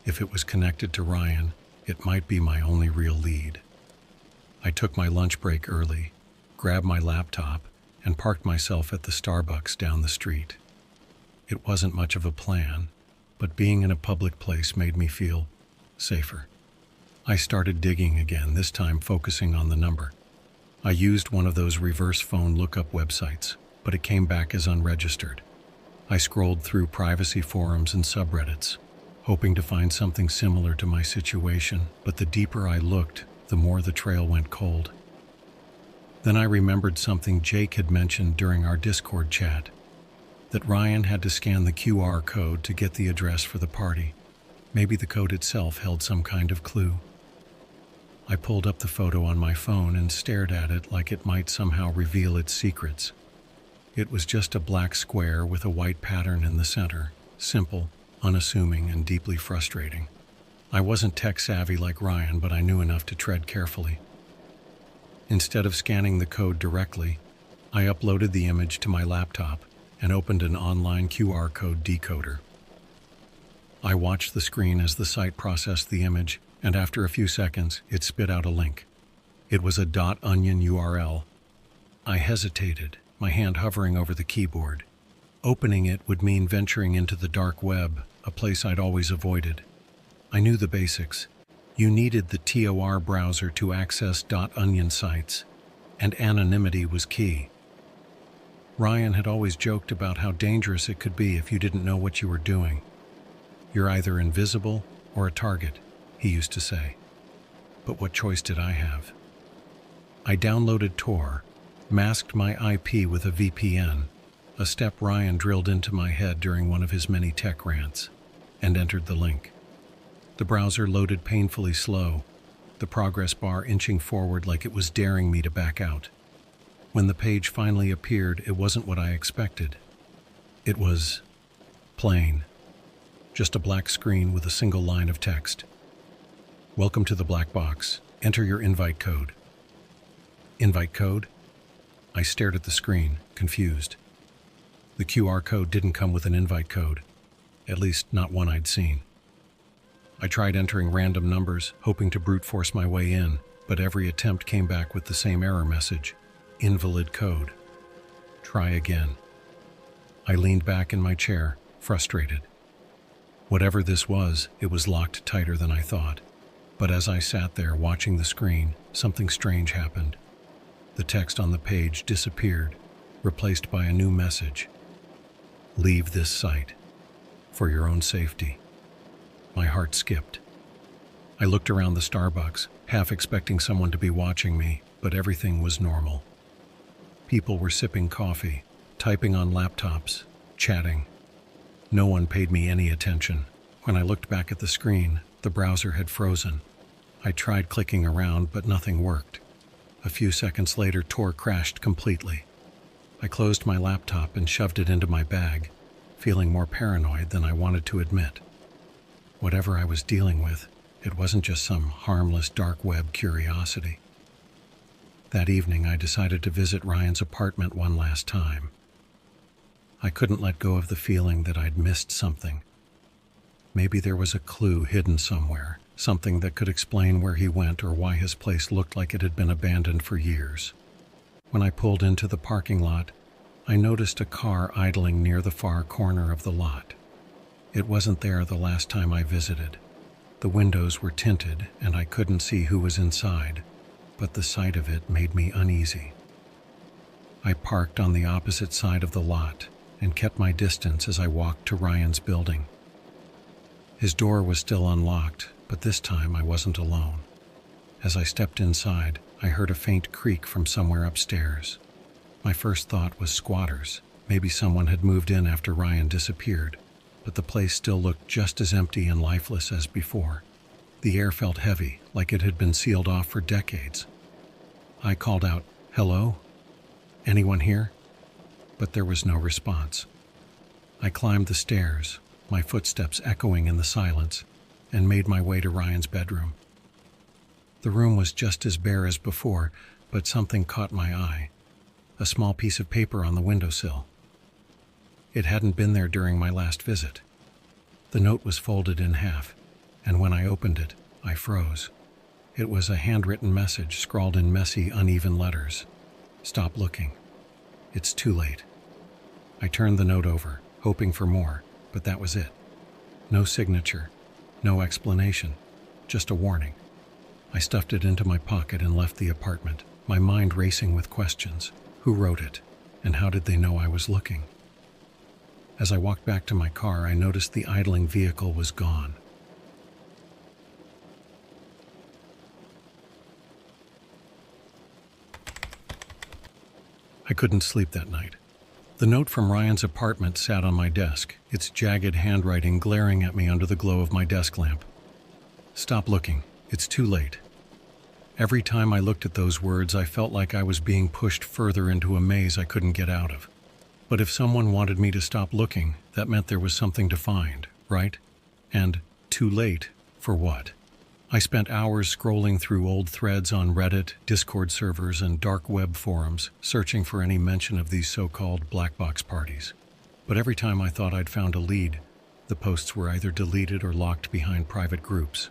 If it was connected to Ryan, it might be my only real lead. I took my lunch break early, grabbed my laptop, and parked myself at the Starbucks down the street. It wasn't much of a plan, but being in a public place made me feel safer. I started digging again, this time focusing on the number. I used one of those reverse phone lookup websites, but it came back as unregistered. I scrolled through privacy forums and subreddits, hoping to find something similar to my situation, but the deeper I looked, the more the trail went cold. Then I remembered something Jake had mentioned during our Discord chat, that Ryan had to scan the QR code to get the address for the party. Maybe the code itself held some kind of clue. I pulled up the photo on my phone and stared at it like it might somehow reveal its secrets. It was just a black square with a white pattern in the center, simple, unassuming, and deeply frustrating. I wasn't tech-savvy like Ryan, but I knew enough to tread carefully. Instead of scanning the code directly, I uploaded the image to my laptop and opened an online QR code decoder. I watched the screen as the site processed the image, and after a few seconds, it spit out a link. It was a .onion URL. I hesitated, my hand hovering over the keyboard. Opening it would mean venturing into the dark web, a place I'd always avoided. I knew the basics. You needed the Tor browser to access .onion sites, and anonymity was key. Ryan had always joked about how dangerous it could be if you didn't know what you were doing. You're either invisible or a target, he used to say. But what choice did I have? I downloaded Tor, masked my IP with a VPN, a step Ryan drilled into my head during one of his many tech rants, and entered the link. The browser loaded painfully slow, the progress bar inching forward like it was daring me to back out. When the page finally appeared, it wasn't what I expected. It was plain. Just a black screen with a single line of text. Welcome to the black box. Enter your invite code. Invite code? I stared at the screen, confused. The QR code didn't come with an invite code, at least not one I'd seen. I tried entering random numbers, hoping to brute force my way in, but every attempt came back with the same error message. Invalid code. Try again. I leaned back in my chair, frustrated. Whatever this was, it was locked tighter than I thought. But as I sat there watching the screen, something strange happened. The text on the page disappeared, replaced by a new message. Leave this site. For your own safety. My heart skipped. I looked around the Starbucks, half expecting someone to be watching me, but everything was normal. People were sipping coffee, typing on laptops, chatting. No one paid me any attention. When I looked back at the screen, the browser had frozen. I tried clicking around, but nothing worked. A few seconds later, Tor crashed completely. I closed my laptop and shoved it into my bag, feeling more paranoid than I wanted to admit. Whatever I was dealing with, it wasn't just some harmless dark web curiosity. That evening, I decided to visit Ryan's apartment one last time. I couldn't let go of the feeling that I'd missed something. Maybe there was a clue hidden somewhere, something that could explain where he went or why his place looked like it had been abandoned for years. When I pulled into the parking lot, I noticed a car idling near the far corner of the lot. It wasn't there the last time I visited. The windows were tinted and I couldn't see who was inside, but the sight of it made me uneasy. I parked on the opposite side of the lot and kept my distance as I walked to Ryan's building. His door was still unlocked, but this time I wasn't alone. As I stepped inside, I heard a faint creak from somewhere upstairs. My first thought was squatters. Maybe someone had moved in after Ryan disappeared, but the place still looked just as empty and lifeless as before. The air felt heavy, like it had been sealed off for decades. I called out, "Hello? Anyone here?" But there was no response. I climbed the stairs, my footsteps echoing in the silence, and made my way to Ryan's bedroom. The room was just as bare as before, but something caught my eye. A small piece of paper on the windowsill. It hadn't been there during my last visit. The note was folded in half, and when I opened it, I froze. It was a handwritten message scrawled in messy, uneven letters. "Stop looking. It's too late." I turned the note over, hoping for more, but that was it. No signature, no explanation, just a warning. I stuffed it into my pocket and left the apartment, my mind racing with questions. Who wrote it? And how did they know I was looking? As I walked back to my car, I noticed the idling vehicle was gone. I couldn't sleep that night. The note from Ryan's apartment sat on my desk, its jagged handwriting glaring at me under the glow of my desk lamp. "Stop looking. It's too late." Every time I looked at those words, I felt like I was being pushed further into a maze I couldn't get out of. But if someone wanted me to stop looking, that meant there was something to find, right? And too late For what? I spent hours scrolling through old threads on Reddit, Discord servers, and dark web forums, searching for any mention of these so-called black box parties. But every time I thought I'd found a lead, the posts were either deleted or locked behind private groups.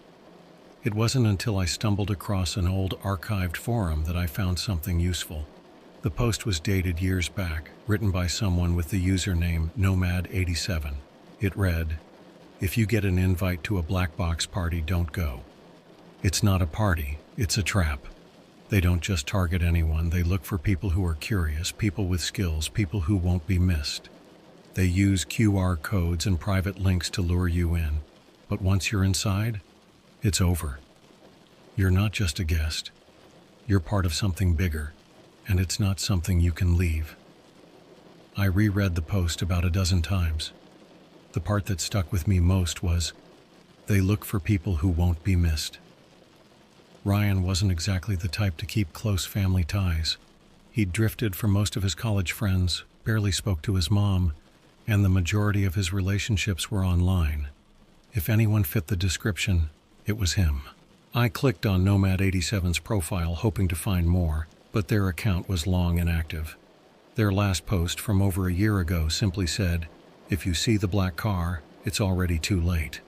It wasn't until I stumbled across an old archived forum that I found something useful. The post was dated years back, written by someone with the username Nomad87. It read, "If you get an invite to a black box party, don't go. It's not a party, it's a trap. They don't just target anyone, they look for people who are curious, people with skills, people who won't be missed. They use QR codes and private links to lure you in. But once you're inside, it's over. You're not just a guest. You're part of something bigger, and it's not something you can leave." I reread the post about a dozen times. The part that stuck with me most was, "They look for people who won't be missed." Ryan wasn't exactly the type to keep close family ties. He'd drifted from most of his college friends, barely spoke to his mom, and the majority of his relationships were online. If anyone fit the description, it was him. I clicked on Nomad87's profile hoping to find more, but their account was long inactive. Their last post from over a year ago simply said, "If you see the black car, it's already too late."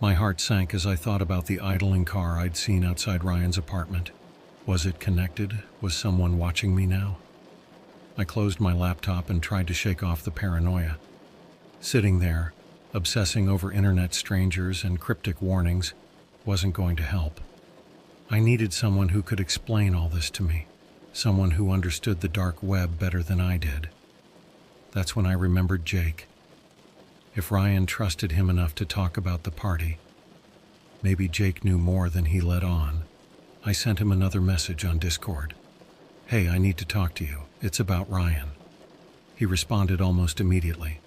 My heart sank as I thought about the idling car I'd seen outside Ryan's apartment. Was it connected? Was someone watching me now? I closed my laptop and tried to shake off the paranoia. Sitting there, obsessing over internet strangers and cryptic warnings, wasn't going to help. I needed someone who could explain all this to me, someone who understood the dark web better than I did. That's when I remembered Jake. If Ryan trusted him enough to talk about the party, maybe Jake knew more than he let on. I sent him another message on Discord. "Hey, I need to talk to you. It's about Ryan." He responded almost immediately.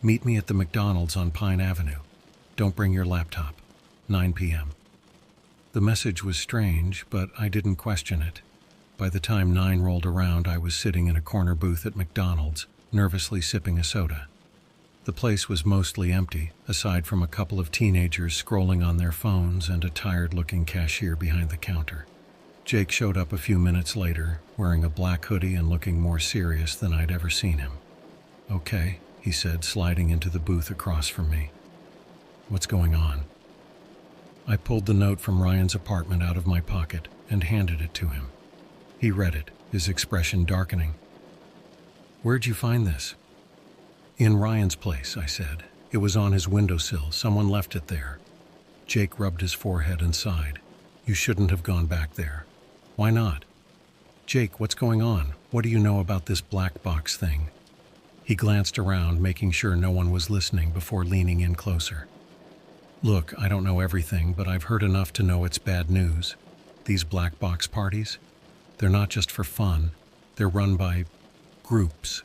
"Meet me at the McDonald's on Pine Avenue. Don't bring your laptop. 9 p.m. The message was strange, but I didn't question it. By the time 9 rolled around, I was sitting in a corner booth at McDonald's, nervously sipping a soda. The place was mostly empty, aside from a couple of teenagers scrolling on their phones and a tired-looking cashier behind the counter. Jake showed up a few minutes later, wearing a black hoodie and looking more serious than I'd ever seen him. "Okay," he said, sliding into the booth across from me. "What's going on?" I pulled the note from Ryan's apartment out of my pocket and handed it to him. He read it, his expression darkening. "Where'd you find this?" "In Ryan's place," I said. "It was on his windowsill. Someone left it there." Jake rubbed his forehead and sighed. "You shouldn't have gone back there." "Why not?" "Jake, what's going on? What do you know about this black box thing?" He glanced around, making sure no one was listening before leaning in closer. "Look, I don't know everything, but I've heard enough to know it's bad news. These black box parties, they're not just for fun. They're run by groups,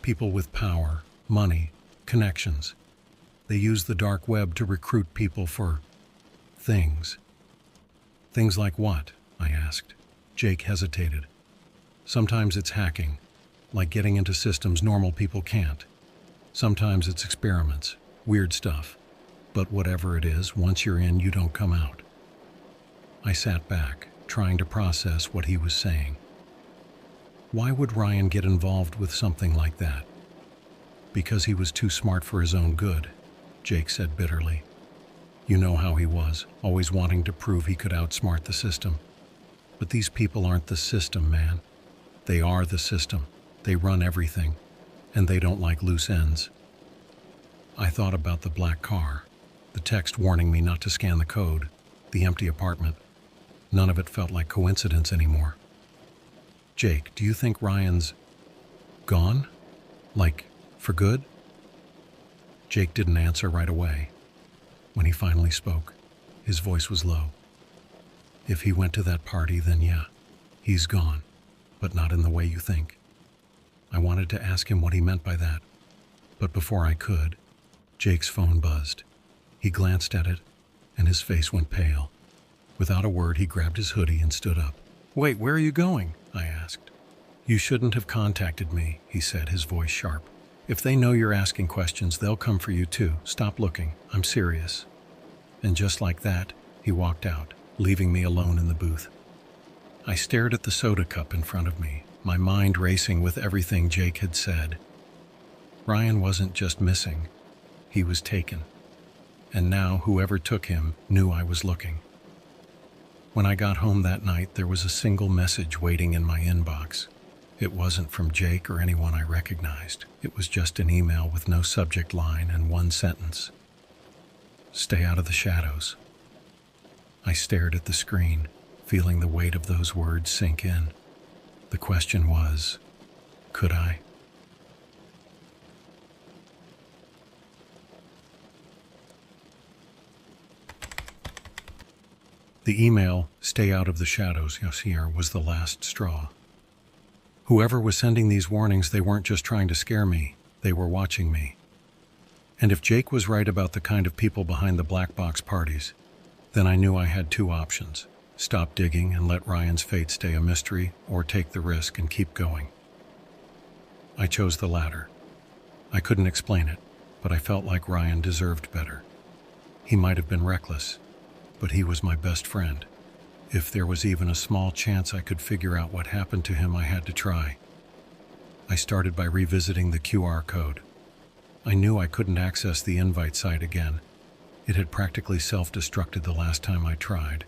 people with power, money, connections. They use the dark web to recruit people for things." "Things like what?" I asked. Jake hesitated. "Sometimes it's hacking, like getting into systems normal people can't. Sometimes it's experiments, weird stuff. But whatever it is, once you're in, you don't come out." I sat back, trying to process what he was saying. Why would Ryan get involved with something like that? "Because he was too smart for his own good," Jake said bitterly. "You know how he was, always wanting to prove he could outsmart the system. But these people aren't the system, man. They are the system. They run everything, and they don't like loose ends." I thought about the black car, the text warning me not to scan the code, the empty apartment. None of it felt like coincidence anymore. "Jake, do you think Ryan's gone? Like, for good?" Jake didn't answer right away. When he finally spoke, his voice was low. "If he went to that party, then yeah, he's gone, but not in the way you think." I wanted to ask him what he meant by that, but before I could, Jake's phone buzzed. He glanced at it, and his face went pale. Without a word, he grabbed his hoodie and stood up. "Wait, where are you going?" I asked. "You shouldn't have contacted me," he said, his voice sharp. "If they know you're asking questions, they'll come for you too. Stop looking. I'm serious." And just like that, he walked out, leaving me alone in the booth. I stared at the soda cup in front of me, my mind racing with everything Jake had said. Ryan wasn't just missing, he was taken. And now whoever took him knew I was looking. When I got home that night, there was a single message waiting in my inbox. It wasn't from Jake or anyone I recognized. It was just an email with no subject line and one sentence. Stay out of the shadows. I stared at the screen, feeling the weight of those words sink in. The question was, could I? The email, "Stay out of the shadows, Yasir," was the last straw. Whoever was sending these warnings, they weren't just trying to scare me, they were watching me. And if Jake was right about the kind of people behind the black box parties, then I knew I had two options: stop digging and let Ryan's fate stay a mystery, or take the risk and keep going. I chose the latter. I couldn't explain it, but I felt like Ryan deserved better. He might have been reckless, but he was my best friend. If there was even a small chance I could figure out what happened to him, I had to try. I started by revisiting the QR code. I knew I couldn't access the invite site again. It had practically self-destructed the last time I tried,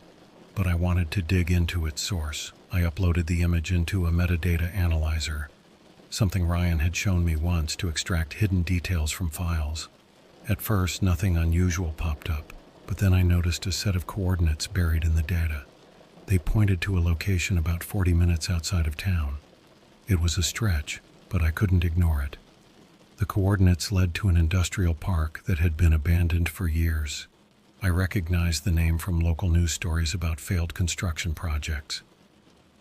but I wanted to dig into its source. I uploaded the image into a metadata analyzer, something Ryan had shown me once to extract hidden details from files. At first, nothing unusual popped up, but then I noticed a set of coordinates buried in the data. They pointed to a location about 40 minutes outside of town. It was a stretch, but I couldn't ignore it. The coordinates led to an industrial park that had been abandoned for years. I recognized the name from local news stories about failed construction projects.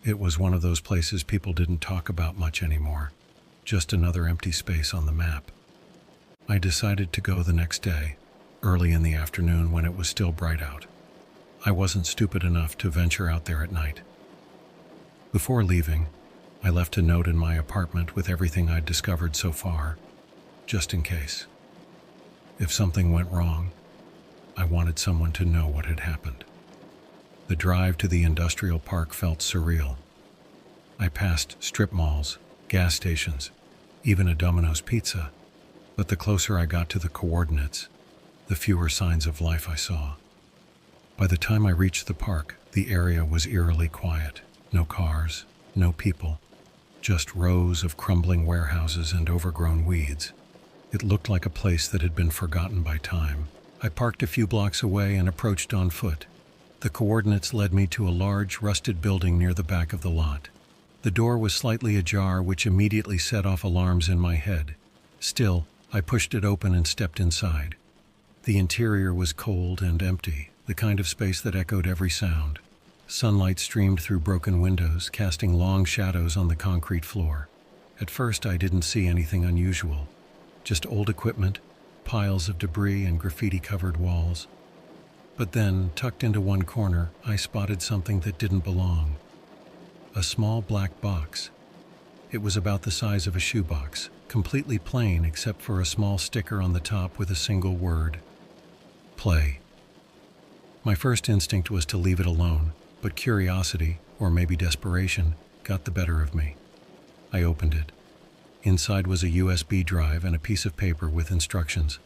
It was one of those places people didn't talk about much anymore, just another empty space on the map. I decided to go the next day, early in the afternoon when it was still bright out. I wasn't stupid enough to venture out there at night. Before leaving, I left a note in my apartment with everything I'd discovered so far, just in case. If something went wrong, I wanted someone to know what had happened. The drive to the industrial park felt surreal. I passed strip malls, gas stations, even a Domino's pizza, but the closer I got to the coordinates, the fewer signs of life I saw. By the time I reached the park, the area was eerily quiet. No cars, no people, just rows of crumbling warehouses and overgrown weeds. It looked like a place that had been forgotten by time. I parked a few blocks away and approached on foot. The coordinates led me to a large, rusted building near the back of the lot. The door was slightly ajar, which immediately set off alarms in my head. Still, I pushed it open and stepped inside. The interior was cold and empty, the kind of space that echoed every sound. Sunlight streamed through broken windows, casting long shadows on the concrete floor. At first, I didn't see anything unusual. Just old equipment, piles of debris, and graffiti-covered walls. But then, tucked into one corner, I spotted something that didn't belong. A small black box. It was about the size of a shoebox, completely plain except for a small sticker on the top with a single word: play. My first instinct was to leave it alone, but curiosity, or maybe desperation, got the better of me. I opened it. Inside was a USB drive and a piece of paper with instructions.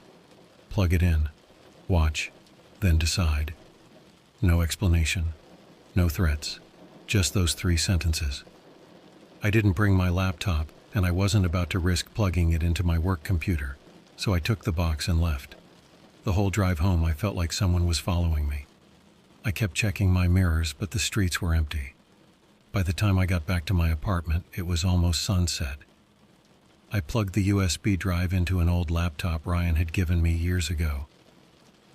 Plug it in, watch, then decide. No explanation, no threats, just those 3 sentences. I didn't bring my laptop, and I wasn't about to risk plugging it into my work computer, so I took the box and left. The whole drive home, I felt like someone was following me. I kept checking my mirrors, but the streets were empty. By the time I got back to my apartment, it was almost sunset. I plugged the USB drive into an old laptop Ryan had given me years ago.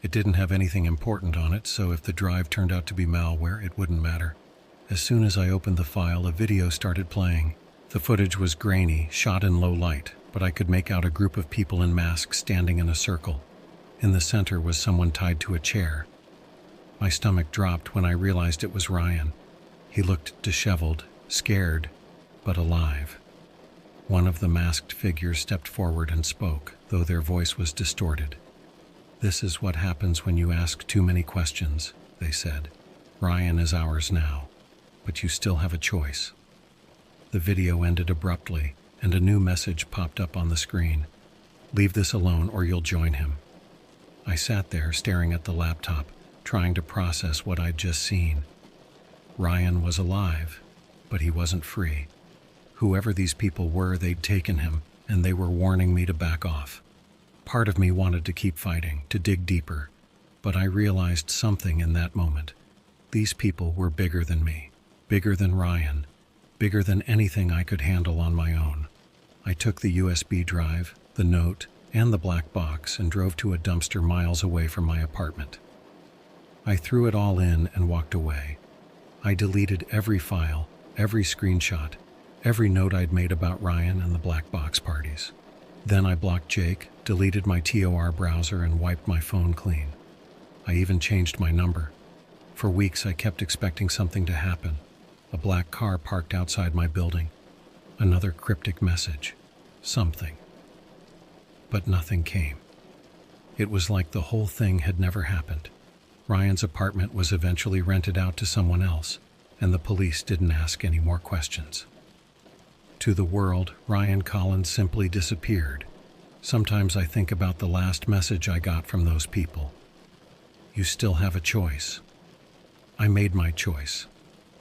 It didn't have anything important on it, so if the drive turned out to be malware, it wouldn't matter. As soon as I opened the file, a video started playing. The footage was grainy, shot in low light, but I could make out a group of people in masks standing in a circle. In the center was someone tied to a chair. My stomach dropped when I realized it was Ryan. He looked disheveled, scared, but alive. One of the masked figures stepped forward and spoke, though their voice was distorted. "This is what happens when you ask too many questions," they said. "Ryan is ours now, but you still have a choice." The video ended abruptly, and a new message popped up on the screen. "Leave this alone or you'll join him." I sat there staring at the laptop, trying to process what I'd just seen. Ryan was alive, but he wasn't free. Whoever these people were, they'd taken him, and they were warning me to back off. Part of me wanted to keep fighting, to dig deeper, but I realized something in that moment. These people were bigger than me, bigger than Ryan, bigger than anything I could handle on my own. I took the USB drive, the note, and the black box and drove to a dumpster miles away from my apartment. I threw it all in and walked away. I deleted every file, every screenshot, every note I'd made about Ryan and the black box parties. Then I blocked Jake, deleted my Tor browser, and wiped my phone clean. I even changed my number. For weeks I kept expecting something to happen. A black car parked outside my building. Another cryptic message. Something. But nothing came. It was like the whole thing had never happened. Ryan's apartment was eventually rented out to someone else, and the police didn't ask any more questions. To the world, Ryan Collins simply disappeared. Sometimes I think about the last message I got from those people. You still have a choice. I made my choice.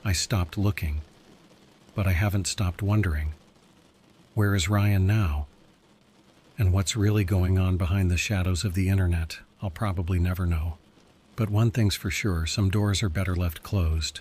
I stopped looking, but I haven't stopped wondering. Where is Ryan now? And what's really going on behind the shadows of the internet, I'll probably never know. But one thing's for sure, some doors are better left closed,